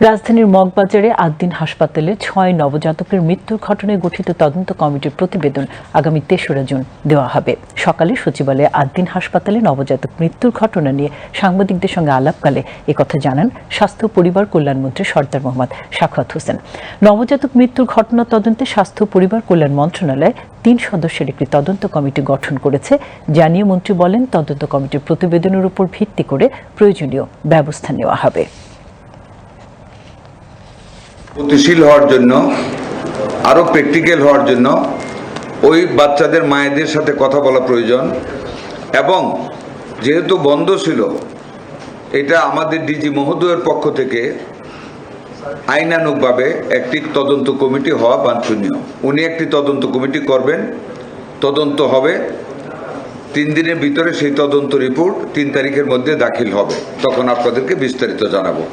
রাজধানীর মগবাজারে আদ্দিন হাসপাতালে ৬ নবজাতকের মৃত্যুর ঘটনায় গঠিত তদন্ত কমিটির প্রতিবেদন আগামী ৩রা জুন দেওয়া হবে। সকালে সচিবালয়ে আদ্দিন হাসপাতালে নবজাতক মৃত্যুর ঘটনা নিয়ে সাংবাদিকদের সঙ্গে আলাপকালে একথা জানান স্বাস্থ্য ও পরিবার কল্যাণমন্ত্রী সরদার মোহাম্মদ সাখাওয়াত হোসেন। নবজাতক মৃত্যুর ঘটনা তদন্তে স্বাস্থ্য ও পরিবার কল্যাণ মন্ত্রণালয় ৩ সদস্যের একটি তদন্ত কমিটি গঠন করেছে জানিয়ে মন্ত্রী বলেন, তদন্ত কমিটির প্রতিবেদনের উপর ভিত্তি করে প্রয়োজনীয় ব্যবস্থা নেওয়া হবে। গতিশীল হওয়ার জন্য, আরো প্র্যাকটিক্যাল হওয়ার জন্য ওই বাচ্চাদের মায়েদের সাথে কথা বলা প্রয়োজন। এবং যেহেতু বন্ধ ছিল, এটা আমাদের ডিজি মহোদয়ের পক্ষ থেকে আইনানুগভাবে একটি তদন্ত কমিটি হওয়া বাঞ্ছনীয়। উনি একটি তদন্ত কমিটি করবেন, তদন্ত হবে, 3 দিনের ভিতরে সেই তদন্ত রিপোর্ট 3 তারিখের মধ্যে দাখিল হবে। তখন আপনাদেরকে বিস্তারিত জানাবো।